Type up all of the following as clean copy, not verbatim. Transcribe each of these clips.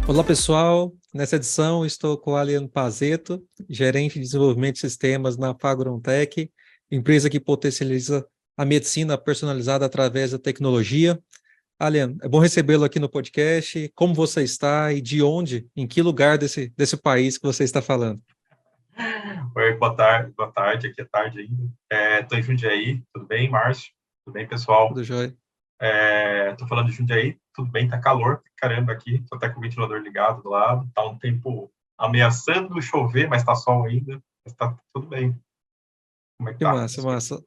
Olá, pessoal. Nessa edição estou com o Aliano Pazeto, gerente de desenvolvimento de sistemas na Fagron-Tech, empresa que potencializa a medicina personalizada através da tecnologia. Aliano, é bom recebê-lo aqui no podcast. Como você está e de onde, em que lugar desse país que você está falando? Oi, boa tarde, aqui é tarde ainda. Estou em Jundiaí, tudo bem, Márcio? Tudo bem, pessoal? Tudo jóia? Estou falando de Jundiaí, tudo bem, tá calor, caramba aqui, estou até com o ventilador ligado do lado, tá um tempo ameaçando chover, mas tá sol ainda, mas tá tudo bem. Como é que Que tá? massa, massa.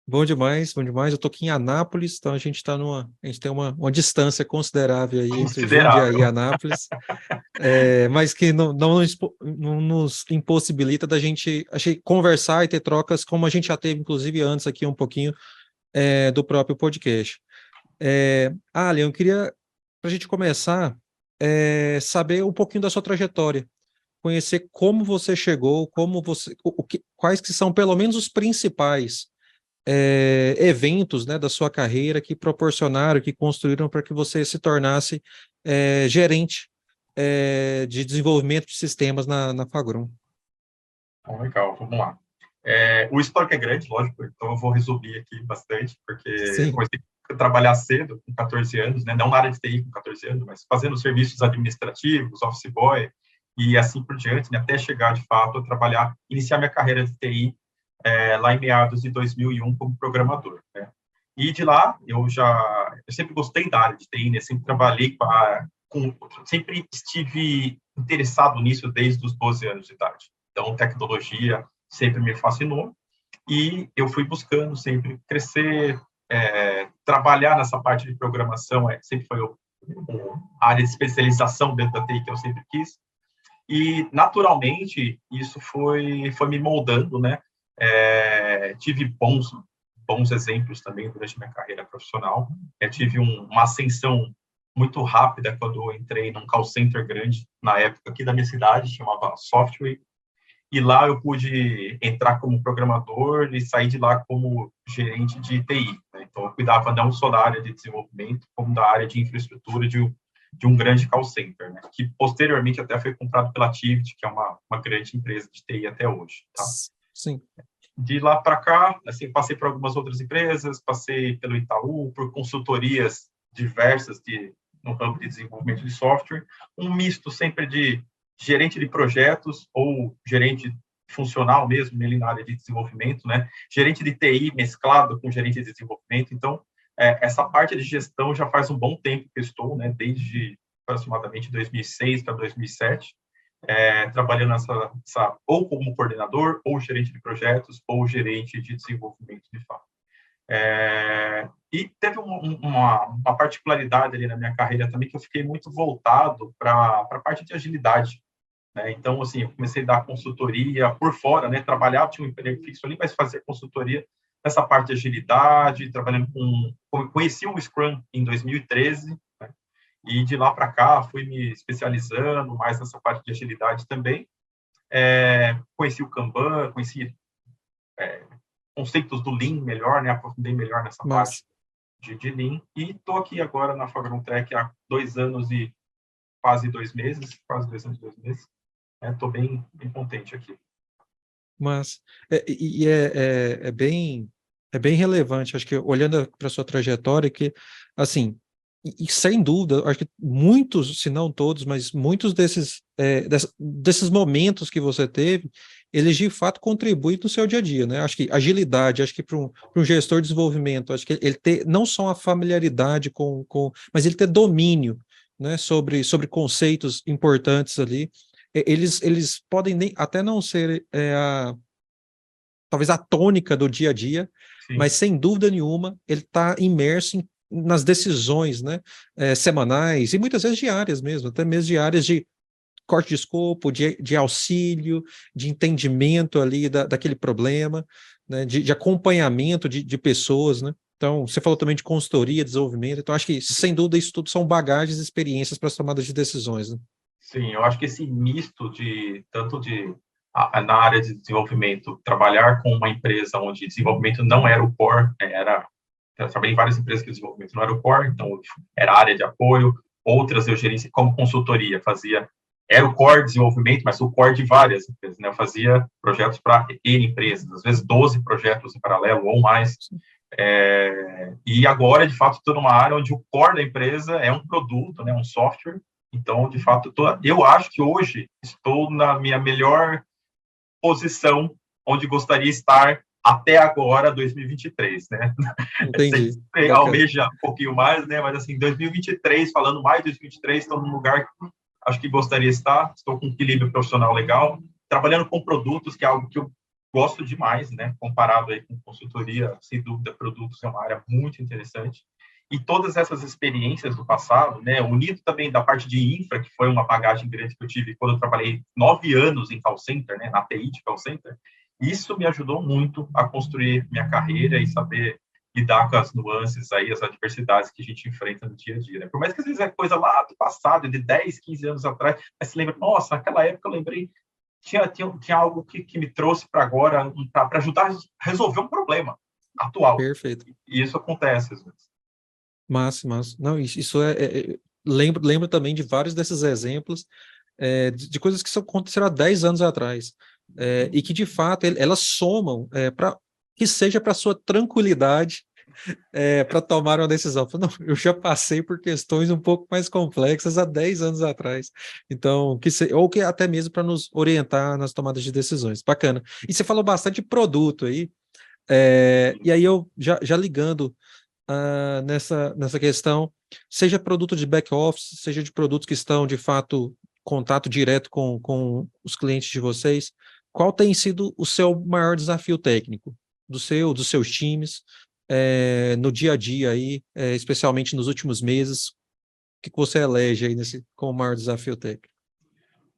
Bom demais, bom demais. Eu estou aqui em Anápolis, então a gente tem uma distância considerável aí entre Jundiaí e Considerável. Anápolis. Mas que não nos impossibilita da gente conversar e ter trocas, como a gente já teve, inclusive, antes aqui um pouquinho do próprio podcast. Alian, eu queria, para a gente começar, saber um pouquinho da sua trajetória, conhecer como você chegou, quais que são, pelo menos, os principais eventos, né, da sua carreira que proporcionaram, que construíram para que você se tornasse gerente de desenvolvimento de sistemas na Fagron. Bom, legal, vamos lá. O histórico é grande, lógico, então eu vou resumir aqui bastante, porque eu Sim, comecei a trabalhar cedo, com 14 anos, né? Não na área de TI com 14 anos, mas fazendo serviços administrativos, office boy, e assim por diante, né? Até chegar, de fato, a trabalhar, iniciar minha carreira de TI lá em meados de 2001 como programador, né? E de lá, eu sempre gostei da área de TI, né? Sempre trabalhei sempre estive interessado nisso desde os 12 anos de idade. Então, tecnologia sempre me fascinou e eu fui buscando sempre crescer, trabalhar nessa parte de programação, sempre foi a área de especialização dentro da TI que eu sempre quis. E, naturalmente, isso foi me moldando, né? Tive bons exemplos também durante minha carreira profissional. Eu tive uma ascensão muito rápida quando eu entrei num call center grande, na época aqui da minha cidade, chamava Software, e lá eu pude entrar como programador e sair de lá como gerente de TI, né? Então, eu cuidava não só da área de desenvolvimento, como da área de infraestrutura de um grande call center, né? Que posteriormente até foi comprado pela Tivit, que é uma grande empresa de TI até hoje, tá? sim. De lá para cá, assim, passei por algumas outras empresas, passei pelo Itaú, por consultorias diversas no campo de desenvolvimento de software, um misto sempre de gerente de projetos ou gerente funcional mesmo, ele na área de desenvolvimento, né? Gerente de TI mesclado com gerente de desenvolvimento. Então, essa parte de gestão já faz um bom tempo que eu estou, né? Desde aproximadamente 2006 para 2007, trabalhando ou como coordenador, ou gerente de projetos, ou gerente de desenvolvimento de fato. E teve uma particularidade ali na minha carreira também, que eu fiquei muito voltado para a parte de agilidade, né? Então, assim, eu comecei a dar consultoria por fora, né? Trabalhava, tinha um emprego fixo ali, mas fazia consultoria nessa parte de agilidade, trabalhando conheci o Scrum em 2013, né? E de lá para cá fui me especializando mais nessa parte de agilidade também. Conheci o Kanban, conheci conceitos do Lean melhor, né? Aprofundei melhor nessa parte Mas de Lean. E estou aqui agora na Fagron Tech há 2 anos e quase 2 meses, quase 2 anos e 2 meses. Estou bem contente aqui. Mas é bem relevante, acho que olhando para a sua trajetória, que assim, sem dúvida, acho que muitos, se não todos, mas muitos desses momentos que você teve, eles de fato contribuem no seu dia a dia, né? Acho que agilidade, acho que para um gestor de desenvolvimento, acho que ele ter não só a familiaridade mas ele ter domínio, né, sobre conceitos importantes ali. Eles podem até não ser talvez a tônica do dia a dia, mas Sim. sem dúvida nenhuma ele está imerso nas decisões, né, semanais e muitas vezes diárias mesmo, até mesmo diárias de corte de escopo, de auxílio, de entendimento ali daquele problema, né, de acompanhamento de pessoas, né? Então, você falou também de consultoria, desenvolvimento, então acho que, sem dúvida, isso tudo são bagagens e experiências para as tomadas de decisões, né? Sim, eu acho que esse misto na área de desenvolvimento, trabalhar com uma empresa onde desenvolvimento não era o core, eu trabalhei em várias empresas que o desenvolvimento não era o core, então era área de apoio, outras eu gerenciei como consultoria, era o core de desenvolvimento, mas o core de várias empresas, né? Eu fazia projetos para N empresas, às vezes 12 projetos em paralelo ou mais. E agora, de fato, estou numa área onde o core da empresa é um produto, né? Um software. Então, de fato, eu acho que hoje estou na minha melhor posição onde gostaria de estar até agora, 2023, né? Entendi. Sempre Bacana. almeja um pouquinho mais, né? Mas, assim, 2023, falando mais de 2023, estou num lugar que acho que gostaria de estar. Estou com um equilíbrio profissional legal, trabalhando com produtos, que é algo que eu gosto demais, né? Comparado aí com consultoria, sem dúvida, produtos é uma área muito interessante. E todas essas experiências do passado, né, unido também da parte de infra, que foi uma bagagem grande que eu tive quando eu trabalhei 9 anos em call center, né, na TI de call center, isso me ajudou muito a construir minha carreira e saber lidar com as nuances aí, as adversidades que a gente enfrenta no dia a dia, né? Por mais que às vezes é coisa lá do passado, de 10, 15 anos atrás, mas se lembra, nossa, naquela época eu lembrei, tinha algo que me trouxe para agora, para ajudar a resolver um problema atual. Perfeito. E isso acontece às vezes. Massa. Não, isso lembro também de vários desses exemplos, de coisas que aconteceram há 10 anos atrás, e que, de fato, elas somam para que seja para sua tranquilidade, para tomar uma decisão. Não, eu já passei por questões um pouco mais complexas há 10 anos atrás, então, ou que até mesmo para nos orientar nas tomadas de decisões. Bacana. E você falou bastante de produto aí, e aí eu já ligando nessa questão, seja produto de back-office, seja de produtos que estão, de fato, contato direto com os clientes de vocês, qual tem sido o seu maior desafio técnico, dos seus times, no dia a dia aí, especialmente nos últimos meses, o que você elege aí como maior desafio técnico?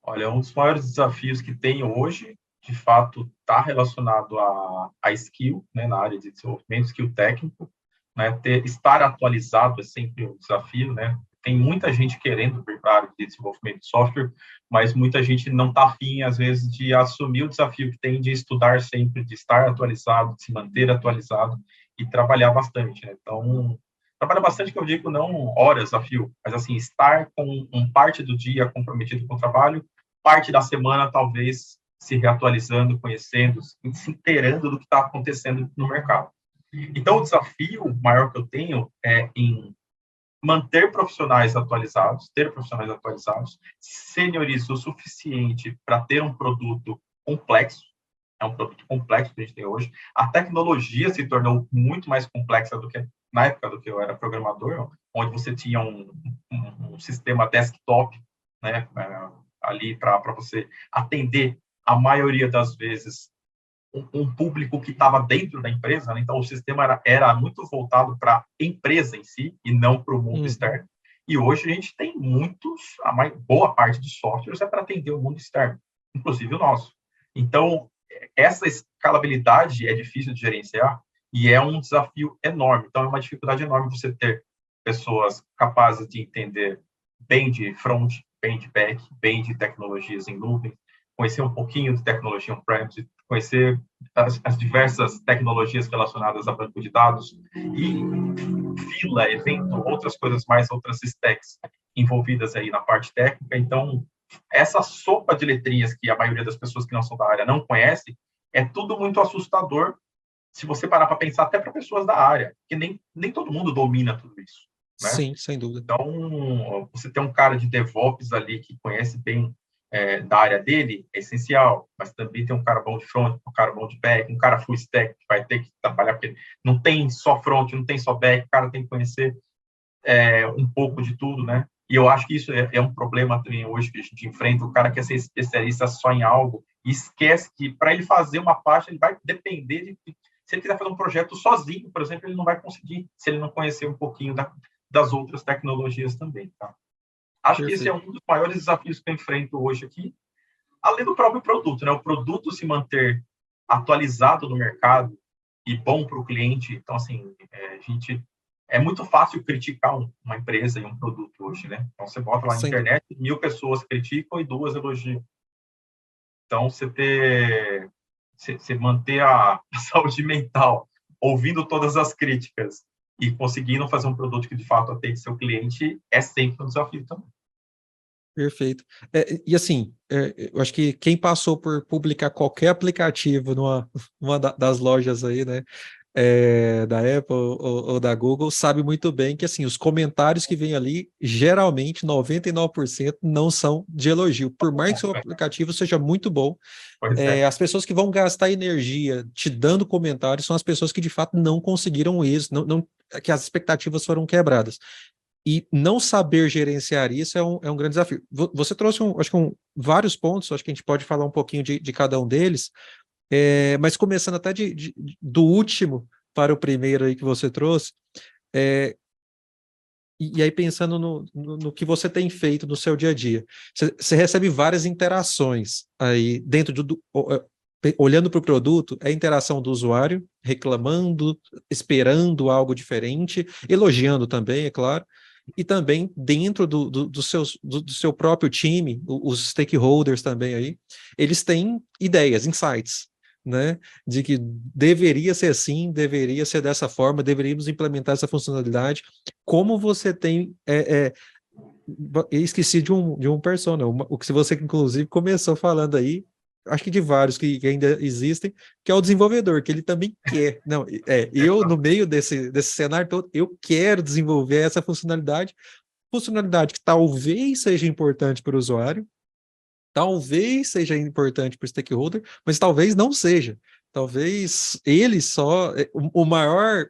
Olha, um dos maiores desafios que tem hoje, de fato, está relacionado a skill, né, na área de desenvolvimento, skill técnico, né, estar atualizado é sempre um desafio, né? Tem muita gente querendo vir para a área de desenvolvimento de software, mas muita gente não está afim, às vezes, de assumir o desafio que tem de estudar sempre, de estar atualizado, de se manter atualizado e trabalhar bastante, né? Então, trabalha bastante, que eu digo, não horas a fio, mas, assim, estar com parte do dia comprometido com o trabalho, parte da semana, talvez, se reatualizando, conhecendo, se inteirando do que está acontecendo no mercado. Então, o desafio maior que eu tenho é em manter profissionais atualizados, ter profissionais atualizados, seniorize o suficiente para ter um produto complexo, é um produto complexo que a gente tem hoje. A tecnologia se tornou muito mais complexa do que na época do que eu era programador, onde você tinha um sistema desktop, né, ali para você atender a maioria das vezes um público que estava dentro da empresa, né? Então o sistema era muito voltado para a empresa em si e não para o mundo externo. E hoje a gente tem boa parte dos softwares é para atender o mundo externo, inclusive o nosso. Então, essa escalabilidade é difícil de gerenciar e é um desafio enorme. Então, é uma dificuldade enorme você ter pessoas capazes de entender bem de front, bem de back, bem de tecnologias em nuvem, conhecer um pouquinho de tecnologia on-premise, conhecer as diversas tecnologias relacionadas a banco de dados e fila, evento, outras coisas mais, outras stacks envolvidas aí na parte técnica. Então, essa sopa de letrinhas que a maioria das pessoas que não são da área não conhece, é tudo muito assustador se você parar para pensar, até para pessoas da área, que nem todo mundo domina tudo isso, né? Sim, sem dúvida. Então, você ter um cara de DevOps ali que conhece bem da área dele é essencial, mas também tem um cara bom de front, um cara bom de back, um cara full stack que vai ter que trabalhar, porque não tem só front, não tem só back, o cara tem que conhecer um pouco de tudo, né? E eu acho que isso é um problema também hoje que a gente enfrenta, o cara quer ser especialista só em algo e esquece que para ele fazer uma parte, ele vai depender se ele quiser fazer um projeto sozinho, por exemplo, ele não vai conseguir se ele não conhecer um pouquinho das outras tecnologias também, tá? Acho que esse é Perfeito. um dos maiores desafios que eu enfrento hoje aqui, além do próprio produto, né? O produto se manter atualizado no mercado e bom para o cliente. Então, assim, é muito fácil criticar uma empresa e um produto hoje, né? Então, você bota lá na Sem dúvida. internet, 1.000 pessoas criticam e 2 elogiam. Então, você manter a saúde mental ouvindo todas as críticas e conseguindo fazer um produto que, de fato, atende seu cliente é sempre um desafio também. Perfeito. E assim, eu acho que quem passou por publicar qualquer aplicativo numa das lojas aí, né, da Apple ou da Google, sabe muito bem que assim, os comentários que vêm ali, geralmente 99% não são de elogio. Por mais que seu aplicativo seja muito bom, Pois é. as pessoas que vão gastar energia te dando comentários são as pessoas que de fato não conseguiram isso, que as expectativas foram quebradas. E não saber gerenciar isso é um grande desafio. Você trouxe, acho que vários pontos, acho que a gente pode falar um pouquinho de cada um deles, mas começando até do último para o primeiro aí que você trouxe, e aí pensando no que você tem feito no seu dia a dia. Você recebe várias interações aí dentro olhando para o produto, é a interação do usuário, reclamando, esperando algo diferente, elogiando também, é claro, e também dentro do seu próprio time, os stakeholders também aí, eles têm ideias, insights, né, de que deveria ser assim, deveria ser dessa forma, deveríamos implementar essa funcionalidade. Como você tem esqueci de um persona, o que você inclusive começou falando aí, acho que de vários que ainda existem, que é o desenvolvedor, que ele também quer. Não, eu no meio desse cenário todo, eu quero desenvolver essa funcionalidade que talvez seja importante para o usuário, talvez seja importante para o stakeholder, mas talvez não seja. Talvez ele só, o maior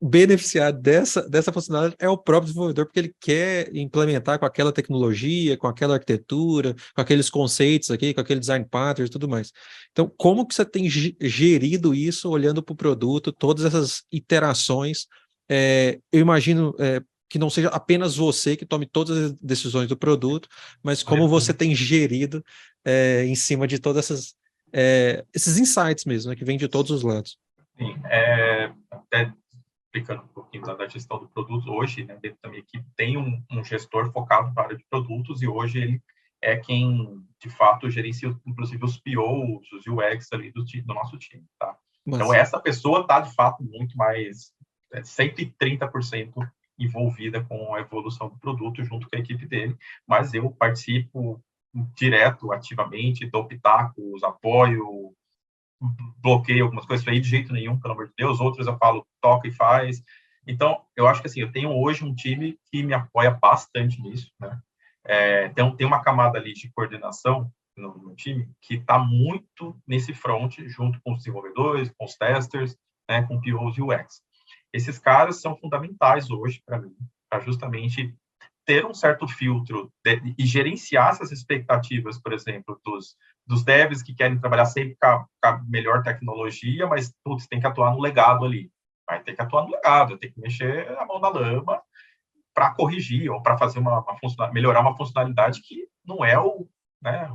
beneficiar dessa funcionalidade é o próprio desenvolvedor, porque ele quer implementar com aquela tecnologia, com aquela arquitetura, com aqueles conceitos aqui, com aquele design pattern e tudo mais. Então, como que você tem gerido isso, olhando para o produto, todas essas iterações? Eu imagino que não seja apenas você que tome todas as decisões do produto, mas como você tem gerido em cima de todas esses insights mesmo, né, que vêm de todos os lados. Sim, até explicando um pouquinho da gestão do produto, hoje, né, dentro da minha equipe, tem um gestor focado na área de produtos, e hoje ele é quem, de fato, gerencia, inclusive, os POs, os UX ali do nosso time, tá? Então, essa pessoa está, de fato, muito mais, 130% envolvida com a evolução do produto junto com a equipe dele, mas eu participo direto, ativamente, dou pitacos, apoio, bloqueio algumas coisas aí de jeito nenhum, pelo amor de Deus, outras eu falo, toca e faz. Então, eu acho que assim, eu tenho hoje um time que me apoia bastante nisso, né? Então, tem uma camada ali de coordenação no time que está muito nesse front, junto com os desenvolvedores, com os testers, né, com POs e UX. Esses caras são fundamentais hoje para mim, para justamente ter um certo filtro e gerenciar essas expectativas, por exemplo, dos devs que querem trabalhar sempre com a melhor tecnologia, mas, putz, tem que atuar no legado ali. Vai ter que atuar no legado, tem que mexer a mão na lama para corrigir ou para fazer melhorar uma funcionalidade que não é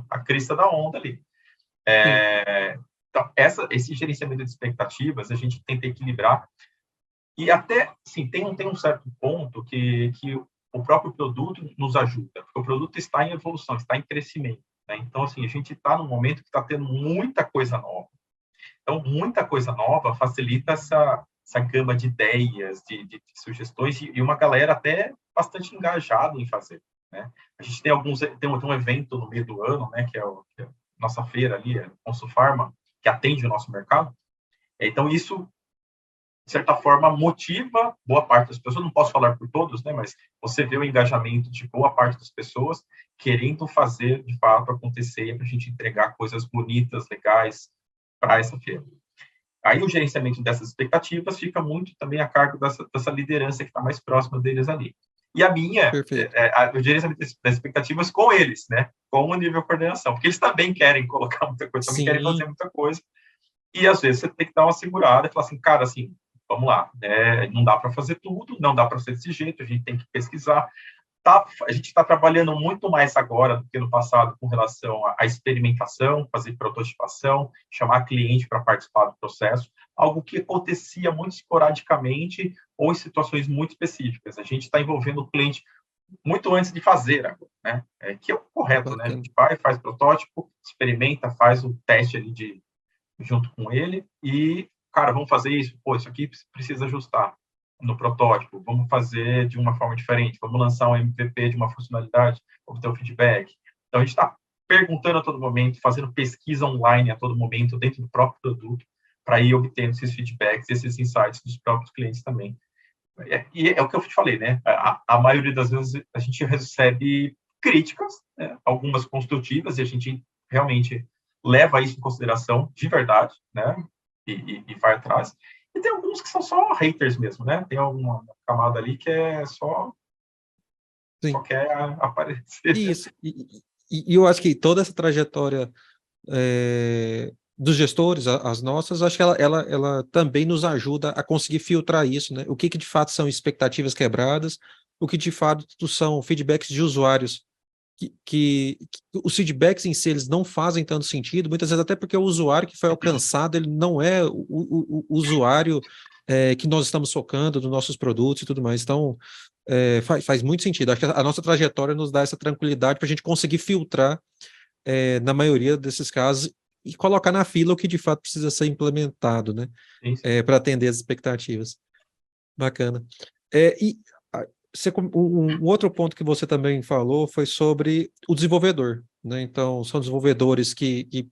a crista da onda ali. Então, esse gerenciamento de expectativas a gente tenta equilibrar, e até, sim, tem um certo ponto que o próprio produto nos ajuda, porque o produto está em evolução, está em crescimento, né? Então, assim, a gente está num momento que está tendo muita coisa nova. Então, muita coisa nova facilita essa gama de ideias, de sugestões, e uma galera até bastante engajada em fazer, né? A gente tem um evento no meio do ano, né, que é a nossa feira ali, a Consulfarma, que atende o nosso mercado. Então, isso, de certa forma, motiva boa parte das pessoas, não posso falar por todos, né, mas você vê o engajamento de boa parte das pessoas querendo fazer, de fato, acontecer para a gente entregar coisas bonitas, legais para essa feira. Aí o gerenciamento dessas expectativas fica muito também a cargo dessa liderança que está mais próxima deles ali. E a minha, o gerenciamento das expectativas com eles, né, com o nível de coordenação, porque eles também querem colocar muita coisa, também querem fazer muita coisa, e às vezes você tem que dar uma segurada e falar assim, cara, assim, vamos lá, não dá para fazer tudo, não dá para ser desse jeito, a gente tem que pesquisar. A gente está trabalhando muito mais agora do que no passado com relação à experimentação, fazer prototipação, chamar cliente para participar do processo, algo que acontecia muito esporadicamente ou em situações muito específicas. A gente está envolvendo o cliente muito antes de fazer, né? Que é o correto, né? A gente faz protótipo, experimenta, faz o teste ali junto com ele, e cara, vamos fazer isso, pô, isso aqui precisa ajustar no protótipo, vamos fazer de uma forma diferente, vamos lançar um MVP de uma funcionalidade, vamos ter o feedback. Então, a gente está perguntando a todo momento, fazendo pesquisa online a todo momento, dentro do próprio produto, para ir obtendo esses feedbacks, esses insights dos próprios clientes também. E é o que eu te falei, né? A maioria das vezes a gente recebe críticas, né? Algumas construtivas, e a gente realmente leva isso em consideração de verdade, né? E vai atrás. E tem alguns que são só haters mesmo, né? Tem alguma camada ali que é só Sim. quer aparecer. Isso. E eu acho que toda essa trajetória dos gestores, as nossas, acho que ela também nos ajuda a conseguir filtrar isso, né? O que de fato são expectativas quebradas, o que de fato são feedbacks de usuários, que os feedbacks em si eles não fazem tanto sentido, muitas vezes até porque o usuário que foi alcançado, ele não é o usuário que nós estamos focando nos nossos produtos e tudo mais. Então, faz muito sentido. Acho que a nossa trajetória nos dá essa tranquilidade para a gente conseguir filtrar, na maioria desses casos, e colocar na fila o que de fato precisa ser implementado, né? Para atender as expectativas. Bacana. E um outro ponto que você também falou foi sobre o desenvolvedor, né? Então, são desenvolvedores que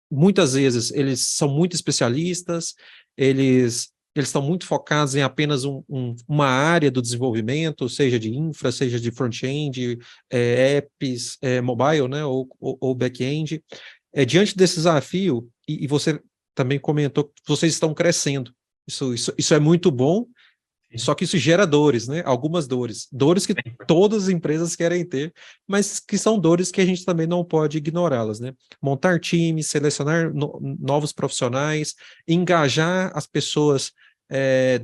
muitas vezes eles são muito especialistas, eles estão muito focados em apenas uma área do desenvolvimento, seja de infra, seja de front-end, apps, mobile, né, ou back-end. Diante desse desafio, e você também comentou que vocês estão crescendo, isso é muito bom, só que isso gera dores, né? Algumas dores. Dores que todas as empresas querem ter, mas que são dores que a gente também não pode ignorá-las, né? Montar times, selecionar novos profissionais, engajar as pessoas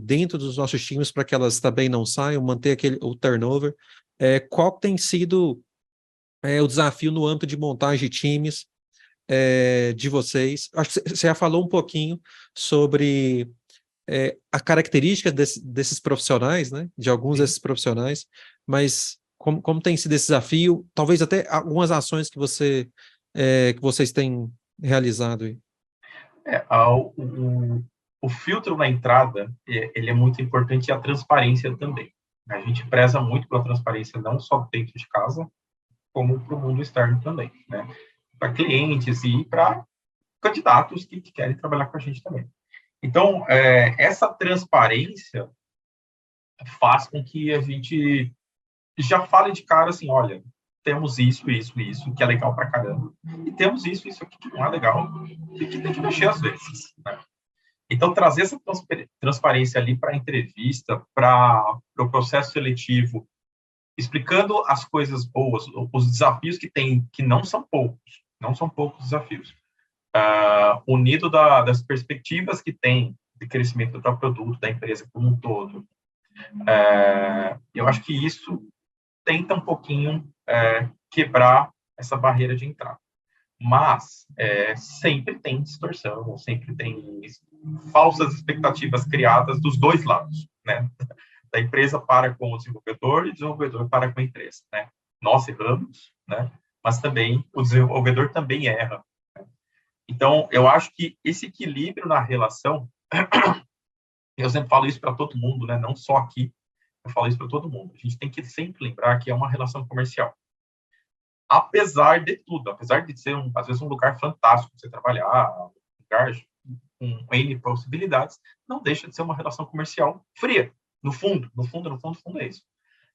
dentro dos nossos times para que elas também não saiam, manter o turnover. Qual tem sido o desafio no âmbito de montagem de times de vocês? Acho que você já falou um pouquinho sobre a característica desses profissionais, né? De alguns desses profissionais, mas como tem sido esse desafio, talvez até algumas ações que vocês têm realizado aí. O filtro na entrada, ele é muito importante, e a transparência também. A gente preza muito pela transparência, não só dentro de casa, como para o mundo externo também, né? Para clientes e para candidatos que querem trabalhar com a gente também. Então, essa transparência faz com que a gente já fale de cara assim, olha, temos isso, isso, isso, que é legal pra caramba, e temos isso, isso aqui que não é legal, e que tem que mexer às vezes, né? Então, trazer essa transparência ali para a entrevista, para o processo seletivo, explicando as coisas boas, os desafios que tem, que não são poucos desafios, unido das perspectivas que tem de crescimento do próprio produto, da empresa como um todo. Eu acho que isso tenta um pouquinho quebrar essa barreira de entrada. Mas sempre tem distorção, sempre tem falsas expectativas criadas dos dois lados, né? Da empresa para com o desenvolvedor e o desenvolvedor para com a empresa, né? Nós erramos, né? Mas também o desenvolvedor também erra. Né? Então, eu acho que esse equilíbrio na relação, eu sempre falo isso para todo mundo, né? Não só aqui, eu falo isso para todo mundo. A gente tem que sempre lembrar que é uma relação comercial. Apesar de tudo, apesar de ser, às vezes, um lugar fantástico para você trabalhar, um lugar com N possibilidades, não deixa de ser uma relação comercial fria. No fundo é isso.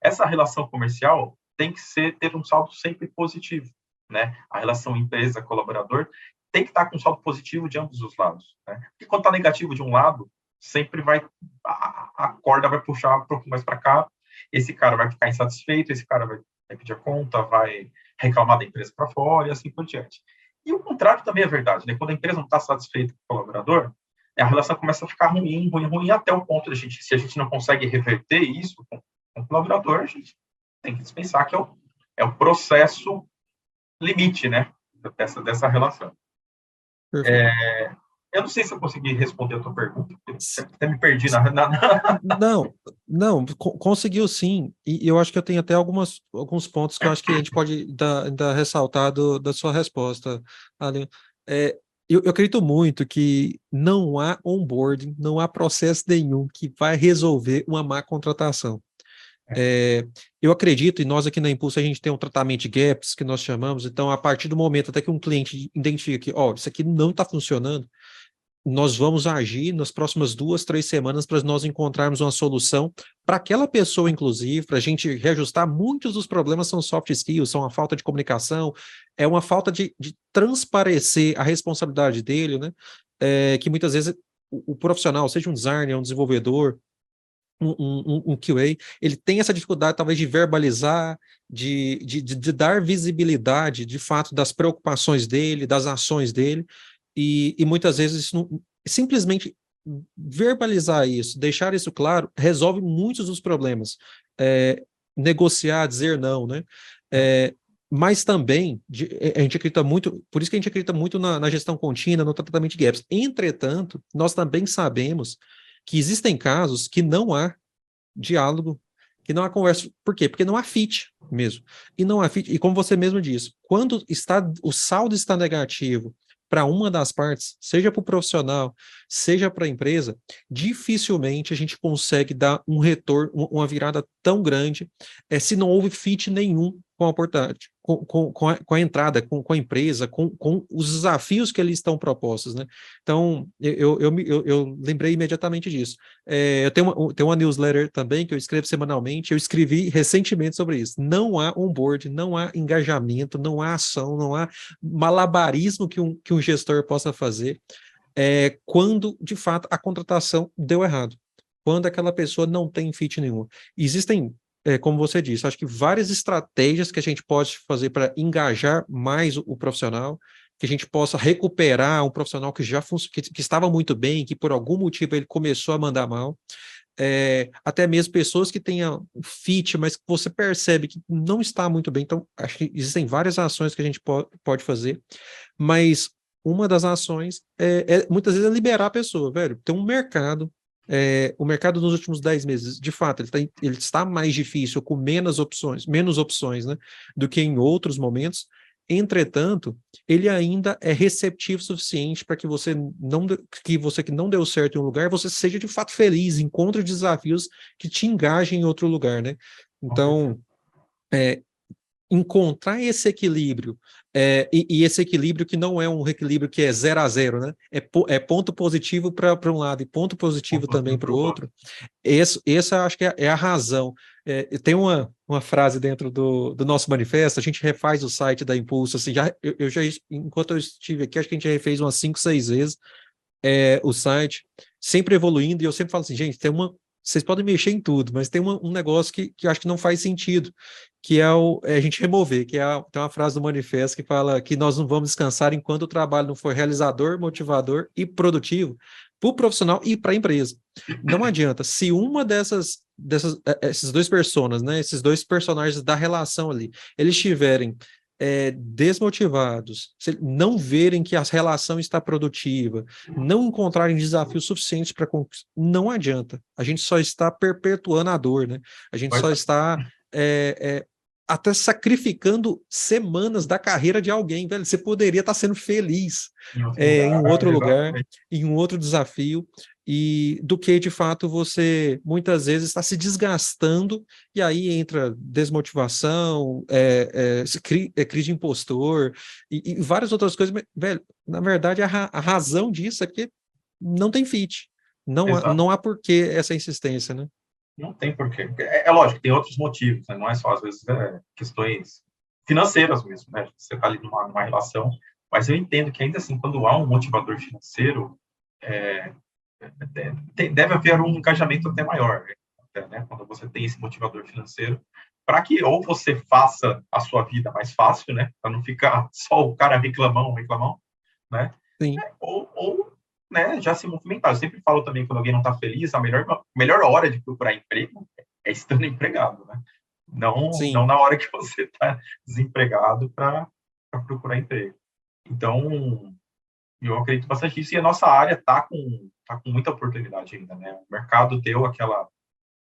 Essa relação comercial tem que ter um saldo sempre positivo, né? A relação empresa-colaborador tem que estar com um saldo positivo de ambos os lados, né? Porque quando está negativo de um lado, sempre a corda vai puxar um pouco mais para cá, esse cara vai ficar insatisfeito, esse cara vai pedir a conta, vai reclamar da empresa para fora e assim por diante. E o contrário também é verdade, né? Quando a empresa não está satisfeita com o colaborador, a relação começa a ficar ruim, até o ponto de se a gente não consegue reverter isso com o colaborador, a gente tem que dispensar que é o processo limite, né? Dessa relação. Eu não sei se eu consegui responder a tua pergunta, até me perdi Não, conseguiu sim, e eu acho que eu tenho até alguns pontos que eu acho que a gente pode ainda ressaltar da sua resposta, Ali. eu acredito muito que não há onboarding, não há processo nenhum que vai resolver uma má contratação. É, É, eu acredito, e nós aqui na Impulso a gente tem um tratamento de gaps que nós chamamos, então a partir do momento até que um cliente identifica que, ó, isso aqui não está funcionando, nós vamos agir nas próximas 2, 3 semanas para nós encontrarmos uma solução para aquela pessoa, inclusive, para a gente reajustar. Muitos dos problemas são soft skills, são a falta de comunicação, é uma falta de transparecer a responsabilidade dele, né? Que muitas vezes o profissional, seja um designer, um desenvolvedor, um QA, ele tem essa dificuldade, talvez, de verbalizar, de dar visibilidade, de fato, das preocupações dele, das ações dele, e muitas vezes isso simplesmente verbalizar isso, deixar isso claro, resolve muitos dos problemas. É, negociar, dizer não, né? é, É, mas também, a gente acredita muito, por isso que a gente acredita muito na gestão contínua, no tratamento de gaps. Entretanto, nós também sabemos que existem casos que não há diálogo, que não há conversa. Por quê? Porque não há fit mesmo. E não há fit, e como você mesmo disse, quando o saldo está negativo para uma das partes, seja para o profissional, seja para a empresa, dificilmente a gente consegue dar um retorno, uma virada tão grande, se não houve fit nenhum com a portagem, com a entrada, com a empresa, com os desafios que ali estão propostos, né? Então, eu lembrei imediatamente disso. Eu tenho uma newsletter também que eu escrevo semanalmente. Eu escrevi recentemente sobre isso. Não há onboard, não há engajamento, não há ação, não há malabarismo que um gestor possa fazer quando, de fato, a contratação deu errado. Quando aquela pessoa não tem fit nenhum. Existem, como você disse, acho que várias estratégias que a gente pode fazer para engajar mais o profissional, que a gente possa recuperar um profissional que já que estava muito bem, que por algum motivo ele começou a mandar mal. Até mesmo pessoas que tenham fit, mas que você percebe que não está muito bem. Então, acho que existem várias ações que a gente pode fazer, mas uma das ações muitas vezes é liberar a pessoa, velho. Tem um mercado, o mercado nos últimos 10 meses, de fato, ele está mais difícil, com menos opções, né, do que em outros momentos. Entretanto, ele ainda é receptivo o suficiente para que você que não deu certo em um lugar, você seja de fato feliz, encontre desafios que te engajem em outro lugar, né? com certeza. Então, é, encontrar esse equilíbrio, e esse equilíbrio que não é um equilíbrio que é 0 a 0, né? É ponto positivo para um lado e ponto positivo Ponto também positivo para para o o outro. outro. Essa eu acho que é a razão. Tem uma frase dentro do nosso manifesto, a gente refaz o site da Impulso, assim, enquanto eu estive aqui, acho que a gente refez umas 5, 6 vezes o site, sempre evoluindo, e eu sempre falo assim, gente, vocês podem mexer em tudo, mas tem um negócio que eu acho que não faz sentido, que é a gente remover, tem uma frase do manifesto que fala que nós não vamos descansar enquanto o trabalho não for realizador, motivador e produtivo para o profissional e para a empresa. Não adianta, se uma esses dois personas, né, esses dois personagens da relação ali, eles estiverem desmotivados, se não verem que a relação está produtiva, não encontrarem desafios suficientes para conquistar, não adianta. A gente só está perpetuando a dor, né? A gente Vai só estar está até sacrificando semanas da carreira de alguém, velho. Você poderia estar sendo feliz em outro em um lugar, outro lugar, exatamente. em um outro desafio, e do que de fato você muitas vezes está se desgastando, e aí entra desmotivação, crise de impostor e várias outras coisas. Mas, velho, na verdade, a razão disso é porque não tem fit. Exato. Não há porquê essa insistência, né? Não tem porquê. É lógico, tem outros motivos, né? Não é só, às vezes, questões financeiras mesmo, né? Você está ali numa relação, mas eu entendo que ainda assim, quando há um motivador financeiro, é, deve haver um engajamento até maior, até, né? Quando você tem esse motivador financeiro, para que ou você faça a sua vida mais fácil, né? Para não ficar só o cara reclamão, né? Sim, Ou né, já se movimentar. Eu sempre falo também, quando alguém não está feliz, a melhor hora de procurar emprego é estando empregado, né? Não sim, na hora que você está desempregado para procurar emprego. Então, eu acredito bastante nisso, e a nossa área tá com muita oportunidade ainda, né? O mercado deu aquela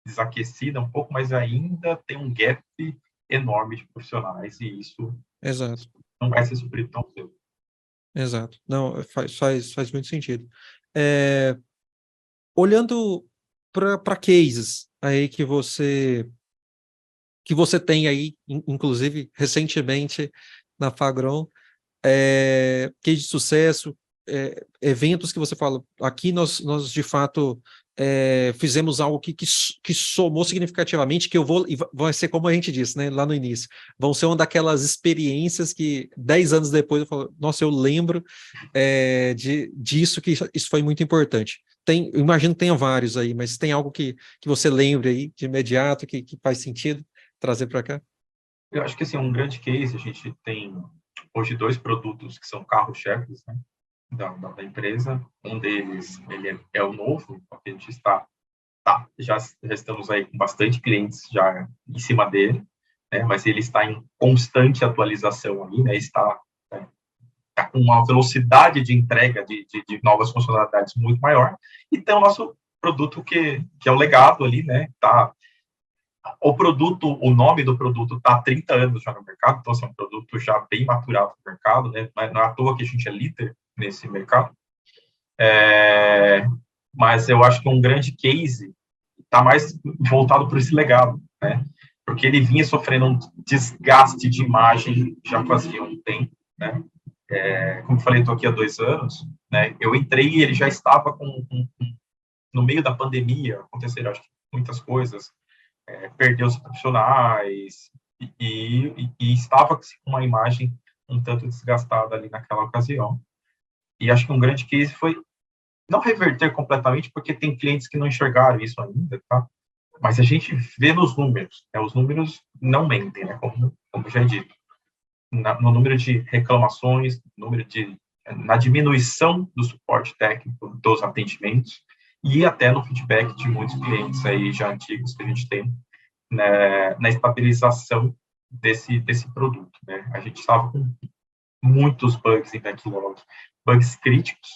desaquecida um pouco, mas ainda tem um gap enorme de profissionais, e isso exato. não vai ser suprido tão cedo. exato. Não, faz muito sentido. É, olhando para cases aí que você tem aí, inclusive recentemente na Fagron, case de sucesso, eventos que você fala, aqui nós de fato fizemos algo que somou significativamente, que eu vou, e vai ser como a gente disse, né, lá no início, vão ser uma daquelas experiências que 10 anos depois eu falo, nossa, eu lembro disso, que isso foi muito importante. Eu imagino que tenha vários aí, mas tem algo que você lembre aí de imediato, que faz sentido trazer para cá? Eu acho que, assim, um grande case, a gente tem hoje dois produtos que são carro-chefes, né, da empresa. Um deles, ele é o novo, porque a gente já estamos aí com bastante clientes já em cima dele, né, mas ele está em constante atualização ali, né, né, está com uma velocidade de entrega de novas funcionalidades muito maior. E tem o nosso produto que é o legado ali, né, o nome do produto está há 30 anos já no mercado, então assim, é um produto já bem maturado no mercado, né? Não é à toa que a gente é líder nesse mercado. Mas eu acho que um grande case está mais voltado para esse legado, né? Porque ele vinha sofrendo um desgaste de imagem já fazia um tempo, né? Como eu falei, estou aqui há 2 anos, né? Eu entrei e ele já estava no meio da pandemia, aconteceram, acho que, muitas coisas, perdeu os profissionais e estava com uma imagem um tanto desgastada ali naquela ocasião. E acho que um grande case foi não reverter completamente, porque tem clientes que não enxergaram isso ainda, tá? Mas a gente vê nos números, né? Os números não mentem, né? Como já é dito. No número de reclamações, na diminuição do suporte técnico dos atendimentos e até no feedback de muitos clientes aí já antigos que a gente tem, né, na estabilização desse produto, né? A gente estava com muitos bugs em backlog, bugs críticos,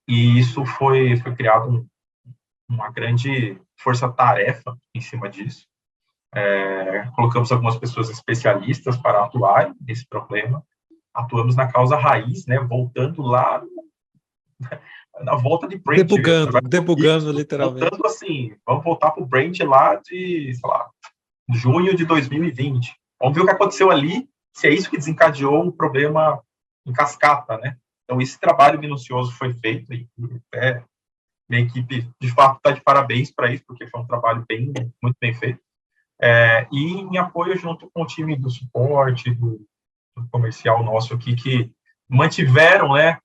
e isso foi criado uma grande força-tarefa em cima disso. Colocamos algumas pessoas especialistas para atuar nesse problema, atuamos na causa raiz, né, voltando lá na volta de brand mesmo. Debugando Isso, literalmente. voltando assim, vamos voltar para o brand lá de, sei lá, junho de 2020. Vamos ver o que aconteceu ali, se é isso que desencadeou um problema em cascata, né? Então, esse trabalho minucioso foi feito e minha equipe, de fato, está de parabéns para isso, porque foi um trabalho muito bem feito. E em apoio junto com o time do suporte, do comercial nosso aqui, que mantiveram, né,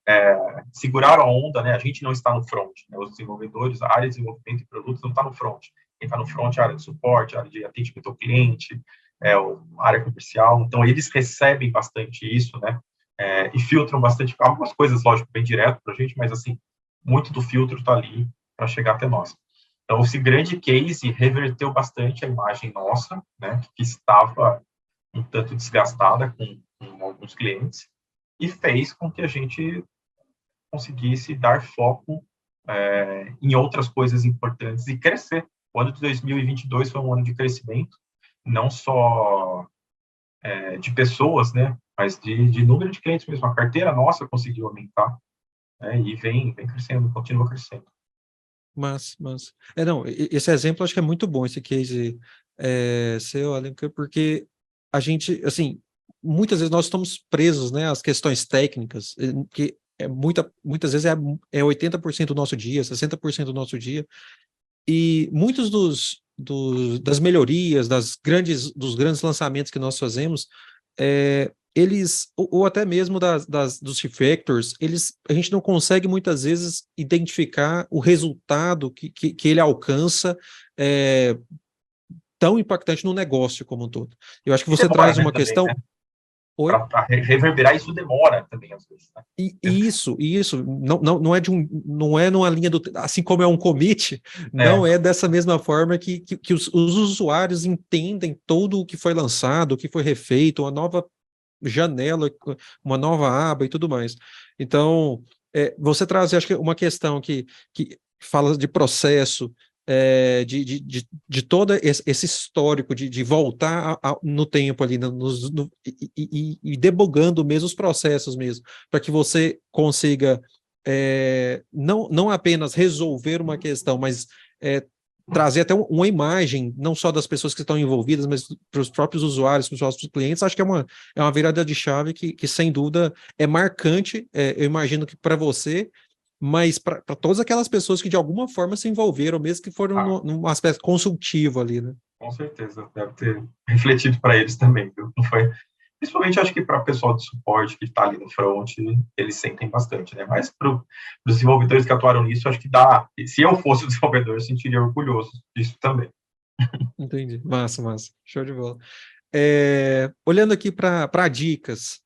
seguraram a onda, né? A gente não está no front, né? Os desenvolvedores, a área de desenvolvimento de produtos não está no front. Quem está no front é a área de suporte, a área de atendimento ao cliente, a área comercial. Então, eles recebem bastante isso, né? E filtram bastante, algumas coisas, lógico, bem direto para a gente, mas, assim, muito do filtro está ali para chegar até nós. Então, esse grande case reverteu bastante a imagem nossa, né, que estava um tanto desgastada com alguns clientes, e fez com que a gente conseguisse dar foco em outras coisas importantes e crescer. O ano de 2022 foi um ano de crescimento, não só de pessoas, né, mas de número de clientes mesmo. A carteira nossa conseguiu aumentar, né, e vem crescendo, continua crescendo. Mas não, esse exemplo acho que é muito bom, esse case seu, Alencar, porque a gente, assim, muitas vezes nós estamos presos, né, às questões técnicas, que muitas vezes é 80% do nosso dia, 60% do nosso dia, e muitos das melhorias, dos grandes lançamentos que nós fazemos, ou até mesmo dos refactors, a gente não consegue muitas vezes identificar o resultado que ele alcança tão impactante no negócio como um todo. Eu acho que E você demora, traz né, uma também, questão. né? Oi? Para reverberar isso demora também, às vezes, né? Isso, não é não é numa linha assim como é um commit, É, não é dessa mesma forma que os usuários entendem todo o que foi lançado, o que foi refeito, uma nova janela, uma nova aba e tudo mais. Então, você traz, acho que uma questão que fala de processo, de todo esse histórico de voltar no tempo ali, e debugando mesmo os processos mesmo, para que você consiga não apenas resolver uma questão, mas trazer até uma imagem, não só das pessoas que estão envolvidas, mas para os próprios usuários, para os próprios clientes. Acho que é uma virada de chave que sem dúvida é marcante, eu imagino que para você, mas para todas aquelas pessoas que de alguma forma se envolveram, mesmo que foram num aspecto consultivo ali, né? Com certeza, deve ter refletido para eles também, viu? Não foi. Principalmente, acho que para o pessoal de suporte que está ali no front, eles sentem bastante, né? Mas para os desenvolvedores que atuaram nisso, acho que dá. Se eu fosse o desenvolvedor, eu sentiria orgulhoso disso também. Entendi. Massa, massa. Show de bola. Olhando aqui para dicas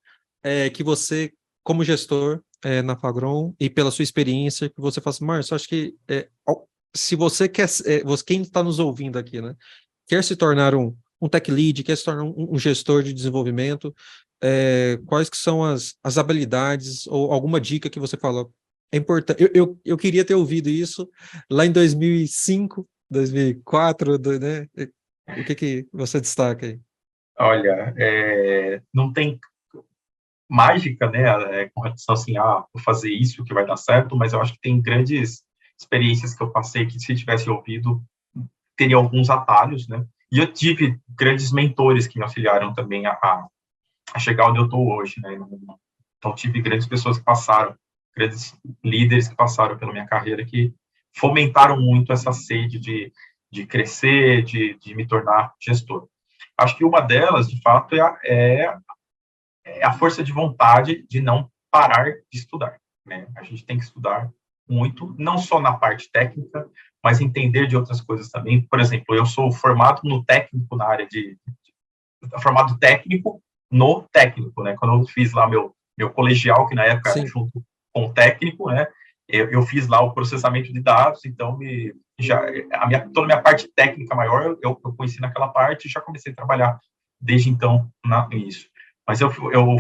que você, como gestor na Fagron, e pela sua experiência, que você fala assim, Márcio, acho que se você quer, quem está nos ouvindo aqui, né, quer se tornar um tech lead, quer se tornar um gestor de desenvolvimento, quais que são as habilidades ou alguma dica que você fala? É importante. Eu queria ter ouvido isso lá em 2005, 2004, né? O que você destaca aí? Olha, não tem mágica, né, com relação assim, vou fazer isso que vai dar certo, mas eu acho que tem grandes experiências que eu passei que, se tivesse ouvido, teria alguns atalhos, né? E eu tive grandes mentores que me auxiliaram também a chegar onde eu estou hoje, né? Então, tive grandes pessoas que passaram, grandes líderes que passaram pela minha carreira, que fomentaram muito essa sede de crescer, de me tornar gestor. Acho que uma delas, de fato, é a força de vontade de não parar de estudar, né? A gente tem que estudar muito, não só na parte técnica, mas entender de outras coisas também. Por exemplo, eu sou formado no técnico na área formado técnico no técnico, né? Quando eu fiz lá meu colegial, que na época era Sim. junto com o técnico, né? Eu fiz lá o processamento de dados, então toda a minha parte técnica maior eu conheci naquela parte e já comecei a trabalhar desde então nisso. Mas eu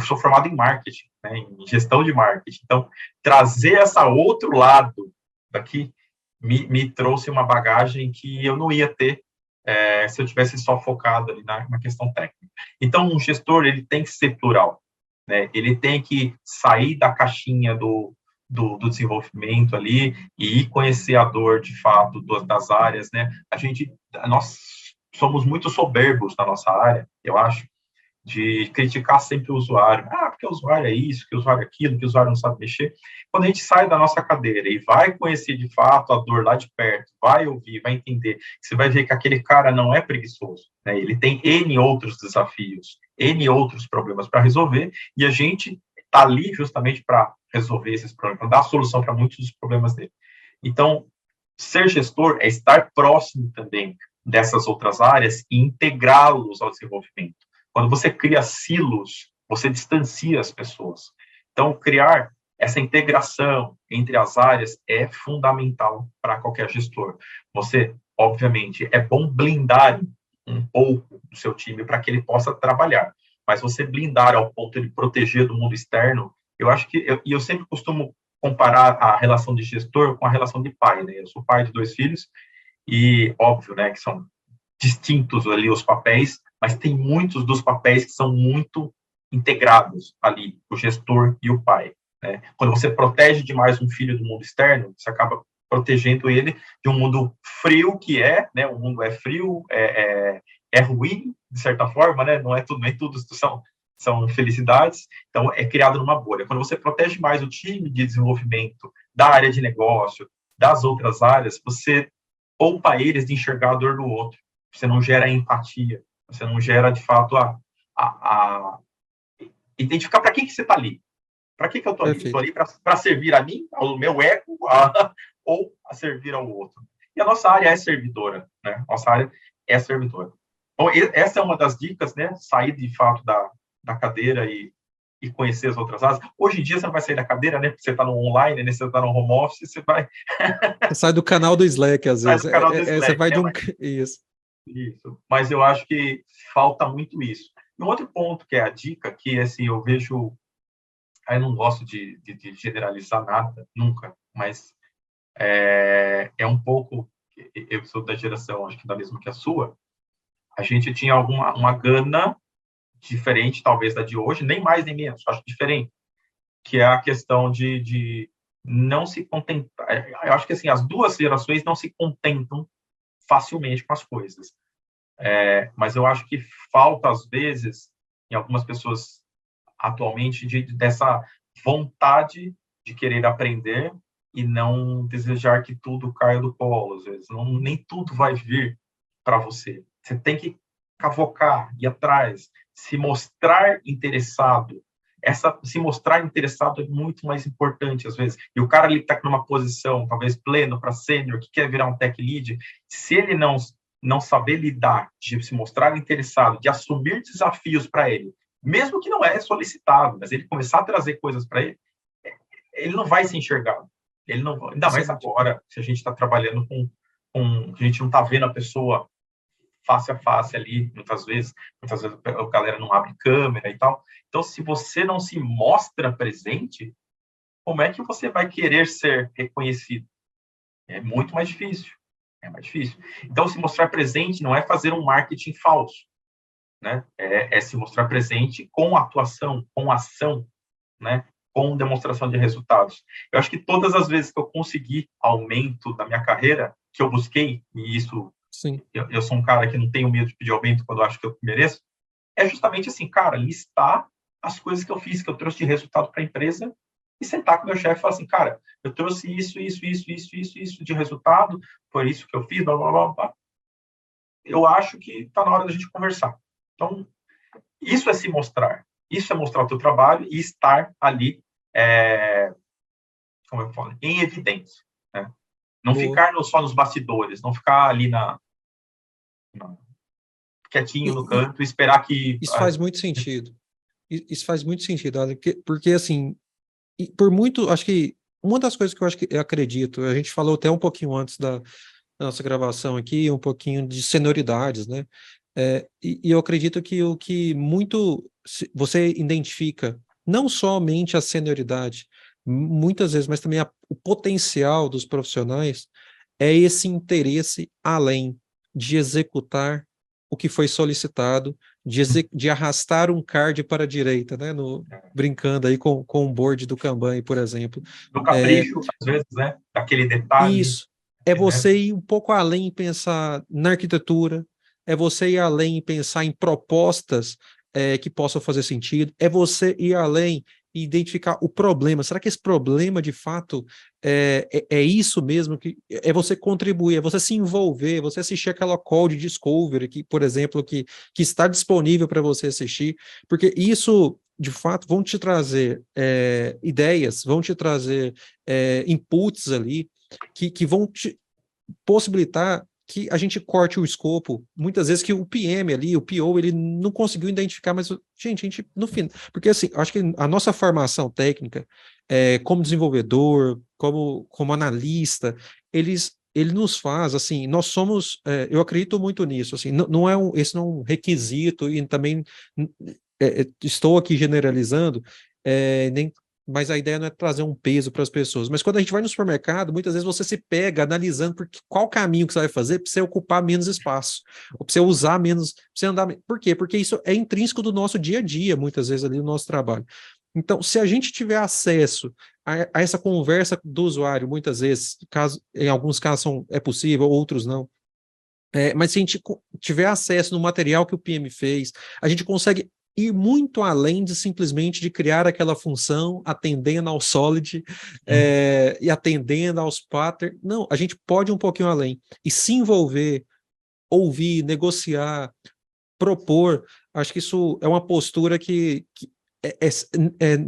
sou formado em marketing, né, em gestão de marketing. Então, trazer essa outro lado daqui me trouxe uma bagagem que eu não ia ter se eu tivesse só focado ali na questão técnica. Então, um gestor, ele tem que ser plural, né? Ele tem que sair da caixinha do desenvolvimento ali e ir conhecer a dor, de fato, das áreas, né? Nós somos muito soberbos na nossa área, eu acho, de criticar sempre o usuário. Porque o usuário é isso, que o usuário é aquilo, que o usuário não sabe mexer. Quando a gente sai da nossa cadeira e vai conhecer de fato a dor lá de perto, vai ouvir, vai entender, você vai ver que aquele cara não é preguiçoso, né? Ele tem N outros desafios, N outros problemas para resolver, e a gente está ali justamente para resolver esses problemas, para dar solução para muitos dos problemas dele. Então, ser gestor é estar próximo também dessas outras áreas e integrá-los ao desenvolvimento. Quando você cria silos, você distancia as pessoas. Então, criar essa integração entre as áreas é fundamental para qualquer gestor. Você, obviamente, é bom blindar um pouco do seu time para que ele possa trabalhar, mas você blindar ao ponto de proteger do mundo externo, eu acho que, eu sempre costumo comparar a relação de gestor com a relação de pai, né? Eu sou pai de 2 filhos e, óbvio, né, que são distintos ali os papéis, mas tem muitos dos papéis que são muito integrados ali, o gestor e o pai, né? Quando você protege demais um filho do mundo externo, você acaba protegendo ele de um mundo frio que né? O mundo é frio, é ruim, de certa forma, né? Não é tudo, nem tudo são felicidades, então é criado numa bolha. Quando você protege mais o time de desenvolvimento da área de negócio, das outras áreas, você poupa eles de enxergar a dor do outro. Você não gera empatia, você não gera, de fato, a identificar para que você está ali. Para que eu estou ali? Estou ali para servir a mim, ao meu ego, ou a servir ao outro. E a nossa área é servidora, né? Nossa área é servidora. Então, essa é uma das dicas, né? Sair, de fato, da cadeira e conhecer as outras áreas. Hoje em dia, você não vai sair da cadeira, né? Porque você está no online, né? Você está no home office, você vai... Você sai do canal do Slack, às sai vezes. do canal do Slack, você vai né? de um... Isso. Isso. Mas eu acho que falta muito isso. E um outro ponto que é a dica, que assim, eu vejo... Eu não gosto de generalizar nada, nunca, mas é um pouco eu sou da geração, acho que da mesma que a sua, a gente tinha uma gana diferente, talvez, da de hoje, nem mais nem menos, acho diferente, que é a questão de não se contentar. Eu acho que, assim, as duas gerações não se contentam facilmente com as coisas. Mas eu acho que falta, às vezes, em algumas pessoas atualmente, dessa vontade de querer aprender e não desejar que tudo caia do colo, às vezes. Não, nem tudo vai vir para você. Você tem que cavocar, ir atrás, se mostrar interessado. Se mostrar interessado é muito mais importante, às vezes. E o cara ali está numa posição, talvez pleno para sênior, que quer virar um tech lead, se ele não saber lidar, de se mostrar interessado, de assumir desafios para ele, mesmo que não é solicitado, mas ele começar a trazer coisas para ele, ele não vai se enxergar. Ele não, ainda mais agora, se a gente está trabalhando a gente não está vendo a pessoa face a face ali, muitas vezes a galera não abre câmera e tal. Então, se você não se mostra presente, como é que você vai querer ser reconhecido? É muito mais difícil. É mais difícil. Então, se mostrar presente não é fazer um marketing falso, né? É se mostrar presente com atuação, com ação, né? Com demonstração de resultados. Eu acho que todas as vezes que eu consegui aumento da minha carreira, que eu busquei, e isso, Sim. Eu sou um cara que não tenho medo de pedir aumento quando eu acho que eu mereço, é justamente assim, cara, listar as coisas que eu fiz, que eu trouxe de resultado para a empresa, e sentar com o meu chefe e falar assim, cara, eu trouxe isso de resultado, foi isso que eu fiz, blá, blá, blá, blá. Eu acho que está na hora da gente conversar. Então, isso é se mostrar. Isso é mostrar o teu trabalho e estar ali, como eu falo, em evidência. Né? Não ficar só nos bastidores, não ficar ali quietinho no canto e esperar que... Isso faz muito sentido. Isso faz muito sentido, porque assim, por muito, acho que uma das coisas que eu acredito, a gente falou até um pouquinho antes da nossa gravação aqui, um pouquinho de senioridades, né? E eu acredito que o que muito você identifica, não somente a senioridade, muitas vezes, mas também o potencial dos profissionais, é esse interesse além de executar o que foi solicitado, de arrastar um card para a direita, né? Brincando aí com o board do Kanban, por exemplo. No capricho, às vezes, né? Daquele detalhe. Isso. É você ir um pouco além e pensar na arquitetura, é você ir além e pensar em propostas que possam fazer sentido, é você ir além e identificar o problema. Será que esse problema, de fato, é isso mesmo? É você contribuir, é você se envolver, você assistir aquela call de Discovery, por exemplo, que está disponível para você assistir, porque isso, de fato, vão te trazer ideias, vão te trazer inputs ali, que vão te possibilitar que a gente corte o escopo, muitas vezes que o PM ali, o PO, ele não conseguiu identificar, mas, gente, no fim, porque assim, acho que a nossa formação técnica, como desenvolvedor, como analista, ele nos faz, assim, nós somos, eu acredito muito nisso, assim, esse não é um requisito, e também estou aqui generalizando, mas a ideia não é trazer um peso para as pessoas. Mas quando a gente vai no supermercado, muitas vezes você se pega analisando qual caminho que você vai fazer para você ocupar menos espaço, ou para você usar menos, para você andar. Por quê? Porque isso é intrínseco do nosso dia a dia, muitas vezes ali no nosso trabalho. Então, se a gente tiver acesso a essa conversa do usuário, muitas vezes, em alguns casos é possível, outros não. Mas se a gente tiver acesso no material que o PM fez, a gente consegue ir muito além de simplesmente de criar aquela função atendendo ao Solid e atendendo aos patterns. Não, a gente pode ir um pouquinho além e se envolver, ouvir, negociar, propor. Acho que isso é uma postura que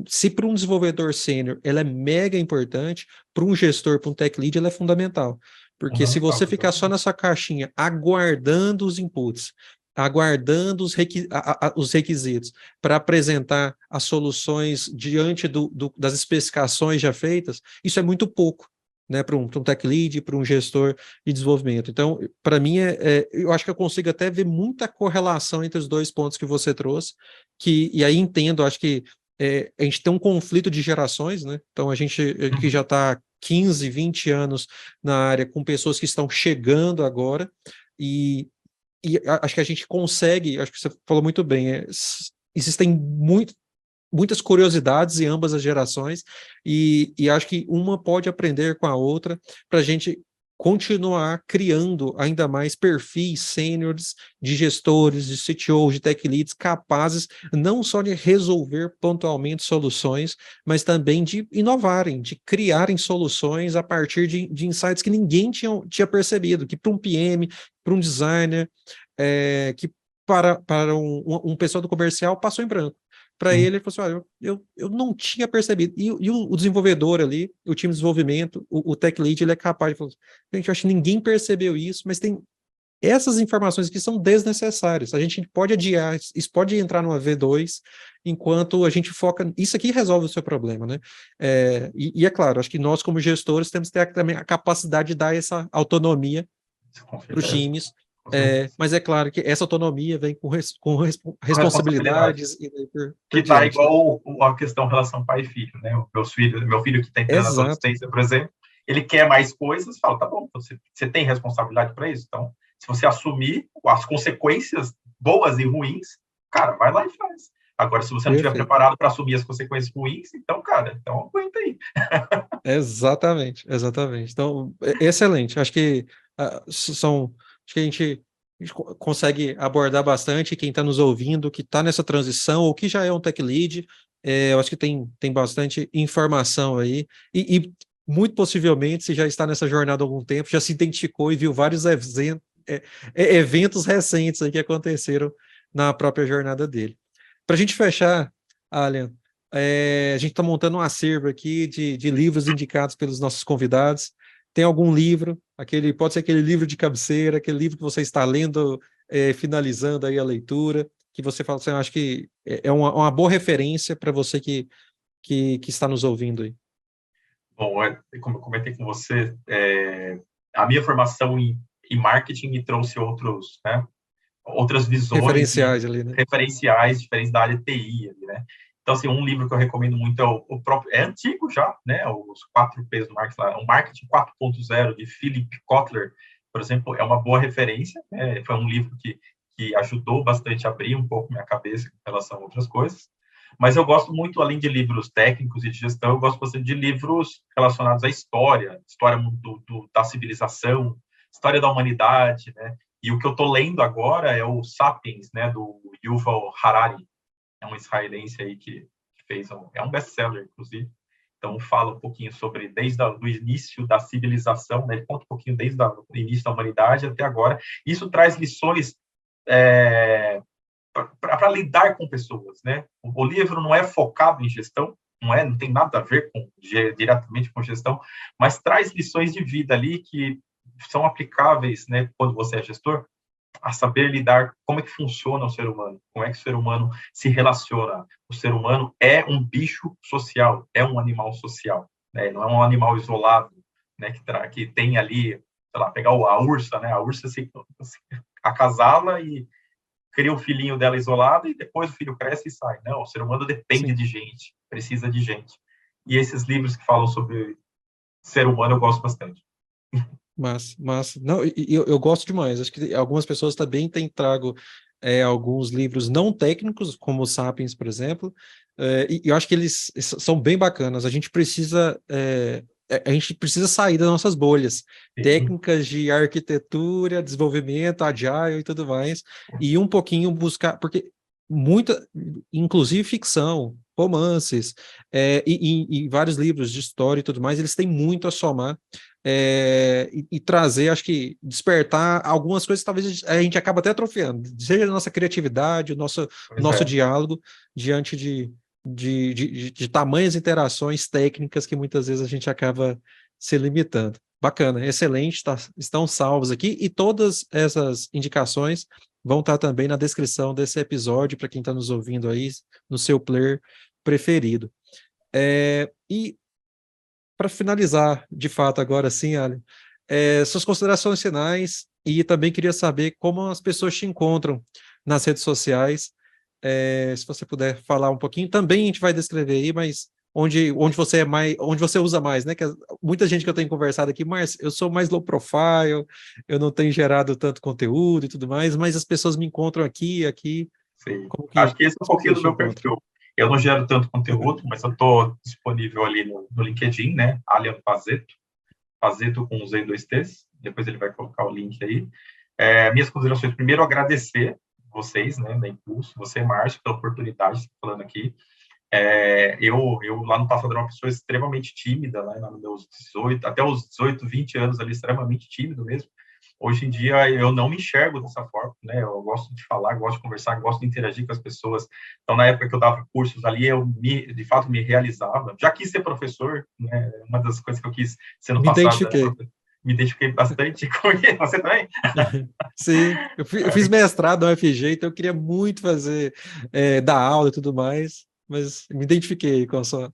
se para um desenvolvedor sênior ela é mega importante, para um gestor, para um tech lead, ela é fundamental. Porque se você ficar só nessa caixinha aguardando os inputs, aguardando os requisitos para apresentar as soluções diante das especificações já feitas, isso é muito pouco, né, para um tech lead, para um gestor de desenvolvimento. Então, para mim, eu acho que eu consigo até ver muita correlação entre os dois pontos que você trouxe, e aí entendo, acho que a gente tem um conflito de gerações, né? Então a gente que já está 15, 20 anos na área, com pessoas que estão chegando agora, e, acho que a gente consegue, acho que você falou muito bem, existem muitas curiosidades em ambas as gerações, e acho que uma pode aprender com a outra para a gente continuar criando ainda mais perfis sêniores de gestores, de CTOs, de tech leads capazes não só de resolver pontualmente soluções, mas também de inovarem, de criarem soluções a partir de insights que ninguém tinha percebido, que para um PM, para um designer, que para um pessoal do comercial passou em branco. Para ele falou assim, olha, eu não tinha percebido. E o desenvolvedor ali, o time de desenvolvimento, o tech lead, ele é capaz de falar, gente, eu acho que ninguém percebeu isso, mas tem essas informações que são desnecessárias. A gente pode adiar, isso pode entrar no V2, enquanto a gente foca, isso aqui resolve o seu problema, né? E é claro, acho que nós como gestores temos que ter também a capacidade de dar essa autonomia para os times, mas é claro que essa autonomia vem com Responsabilidade. responsabilidades e daí por Que tá diante, né? igual a questão relação pai e filho, né? Meu filho que está entrando na Exato, adolescência, por exemplo, ele quer mais coisas, fala, tá bom, você tem responsabilidade para isso, então, se você assumir as consequências boas e ruins, cara, vai lá e faz. Agora, se você não estiver perfeito. preparado para assumir as consequências ruins, então, cara, então aguenta aí. Exatamente, exatamente. Então, excelente. Acho que acho que a gente consegue abordar bastante quem está nos ouvindo, que está nessa transição, ou que já é um tech lead. Eu acho que tem bastante informação aí, e muito possivelmente, se já está nessa jornada há algum tempo, já se identificou e viu vários eventos recentes aí que aconteceram na própria jornada dele. Para a gente fechar, Alian, a gente está montando um acervo aqui de livros indicados pelos nossos convidados. Tem algum livro, pode ser aquele livro de cabeceira, aquele livro que você está lendo, finalizando aí a leitura, que você fala assim, eu acho que é uma boa referência para você que está nos ouvindo aí. Bom, como eu comentei com você, a minha formação em marketing me trouxe outras visões e Referenciais ali, né? referenciais diferentes da área de TI, né? Então, assim, um livro que eu recomendo muito é o próprio, é antigo já, né? Os 4Ps do marketing, o Marketing 4.0 de Philip Kotler, por exemplo, é uma boa referência, né? Foi um livro que ajudou bastante a abrir um pouco minha cabeça em relação a outras coisas. Mas eu gosto muito, além de livros técnicos e de gestão, eu gosto bastante de livros relacionados à história da civilização, história da humanidade, né? E o que eu estou lendo agora é o Sapiens, né, do Yuval Harari. É um israelense aí que fez é um best-seller, inclusive. Então, fala um pouquinho sobre desde o início da civilização, né? Ele conta um pouquinho desde o início da humanidade até agora. Isso traz lições para lidar com pessoas, né? O livro não é focado em gestão, não tem nada a ver diretamente com gestão, mas traz lições de vida ali que são aplicáveis, né, quando você é gestor, a saber lidar como é que funciona o ser humano, como é que o ser humano se relaciona. O ser humano é um bicho social, é um animal social, né? Não é um animal isolado, né, que tem ali, sei lá, pegar a ursa, né? A ursa se acasala e cria o filhinho dela isolado e depois o filho cresce e sai. Não, o ser humano depende Sim. de gente, precisa de gente. E esses livros que falam sobre ser humano eu gosto bastante. Mas não, eu gosto demais. Acho que algumas pessoas também têm trago alguns livros não técnicos, como o Sapiens, por exemplo, e eu acho que eles são bem bacanas. A gente precisa sair das nossas bolhas Sim, técnicas de arquitetura, desenvolvimento, agile e tudo mais, e um pouquinho buscar, porque muita, inclusive ficção, romances, e vários livros de história e tudo mais, eles têm muito a somar e trazer, acho que despertar algumas coisas que talvez a gente acaba até atrofiando, seja a nossa criatividade, o pois nosso é. diálogo diante de tamanhas interações técnicas que muitas vezes a gente acaba se limitando. Bacana, excelente, estão salvos aqui e todas essas indicações vão estar também na descrição desse episódio para quem está nos ouvindo aí no seu player preferido. E para finalizar, de fato, agora sim, Ali, suas considerações finais e também queria saber como as pessoas te encontram nas redes sociais, se você puder falar um pouquinho, também a gente vai descrever aí, mas onde você é mais, onde você usa mais, né? Que muita gente que eu tenho conversado aqui, mas eu sou mais low profile, eu não tenho gerado tanto conteúdo e tudo mais, mas as pessoas me encontram aqui, Sim. como Acho que que esse é um as pouquinho pessoas do te meu encontram? perfil. Eu não gero tanto conteúdo, mas eu estou disponível ali no LinkedIn, né? Alian Pazeto, Pazeto com os E e dois T's. Depois ele vai colocar o link aí. Minhas considerações, primeiro, agradecer vocês, né, da Impulso, você, Márcio, pela oportunidade de estar falando aqui. Eu lá no passado era uma pessoa extremamente tímida, né, nos meus 18, até os 18, 20 anos ali, extremamente tímido mesmo. Hoje em dia eu não me enxergo dessa forma, né? Eu gosto de falar, gosto de conversar, gosto de interagir com as pessoas. Então, na época que eu dava cursos ali, de fato me realizava. Já quis ser professor, né? Uma das coisas que eu quis ser no Me passado era identifiquei. professor. Me identifiquei bastante com ele. Você também? Sim, eu fiz mestrado na UFG, então eu queria muito fazer, dar aula e tudo mais, mas me identifiquei com a sua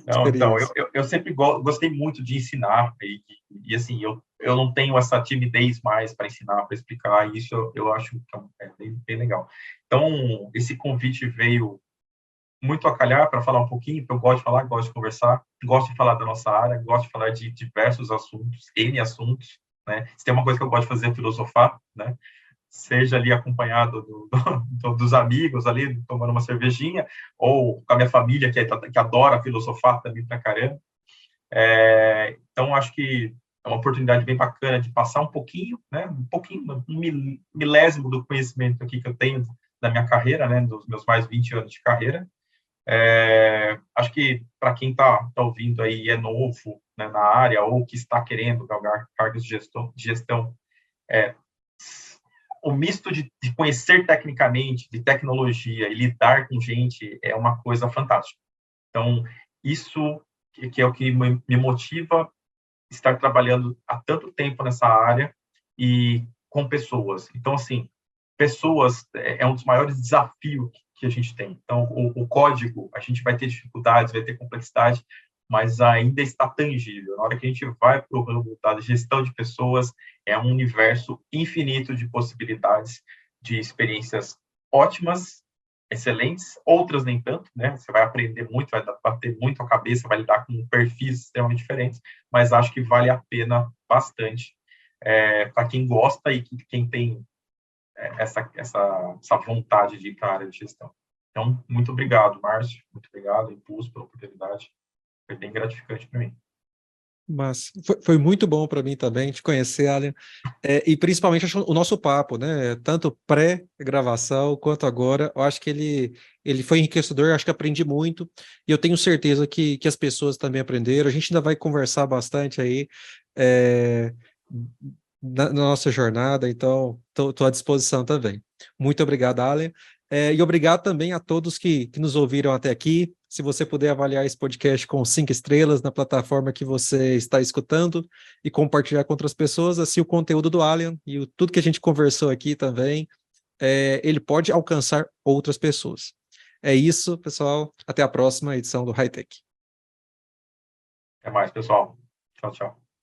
Não, então, experiência. eu sempre gostei muito de ensinar, e assim, eu não tenho essa timidez mais para ensinar, para explicar, e isso eu acho que é bem legal. Então, esse convite veio muito a calhar para falar um pouquinho, porque eu gosto de falar, gosto de conversar, gosto de falar da nossa área, gosto de falar de diversos assuntos, N assuntos, né? Se tem uma coisa que eu gosto de fazer é filosofar, né? Seja ali acompanhado dos amigos ali, tomando uma cervejinha, ou com a minha família, que adora filosofar também pra caramba. Então, acho que é uma oportunidade bem bacana de passar um pouquinho, né, um milésimo do conhecimento aqui que eu tenho da minha carreira, né, dos meus mais 20 anos de carreira. Acho que para quem está ouvindo aí é novo, né, na área ou que está querendo galgar cargos de gestão, o misto de conhecer tecnicamente, de tecnologia e lidar com gente é uma coisa fantástica. Então, isso que é o que me motiva estar trabalhando há tanto tempo nessa área e com pessoas. Então, assim, pessoas é um dos maiores desafios que a gente tem. Então, o código, a gente vai ter dificuldades, vai ter complexidade, mas ainda está tangível. Na hora que a gente vai para o ramo da gestão de pessoas, é um universo infinito de possibilidades, de experiências ótimas, excelentes, outras nem tanto, né? Você vai aprender muito, vai bater muito a cabeça, vai lidar com perfis extremamente diferentes, mas acho que vale a pena bastante para quem gosta e quem tem essa vontade de ir para a área de gestão. Então, muito obrigado, Márcio, muito obrigado, Impulso, pela oportunidade. Foi bem gratificante para mim. Mas foi muito bom para mim também te conhecer, Alan, e principalmente acho, o nosso papo, né? Tanto pré-gravação quanto agora, eu acho que ele foi enriquecedor, acho que aprendi muito, e eu tenho certeza que as pessoas também aprenderam. A gente ainda vai conversar bastante aí é, na nossa jornada, então estou à disposição também. Muito obrigado, Alan. E obrigado também a todos que nos ouviram até aqui. Se você puder avaliar esse podcast com 5 estrelas na plataforma que você está escutando e compartilhar com outras pessoas, assim o conteúdo do Alien e tudo que a gente conversou aqui também, ele pode alcançar outras pessoas. É isso, pessoal. Até a próxima edição do High Tech. Até mais, pessoal. Tchau, tchau.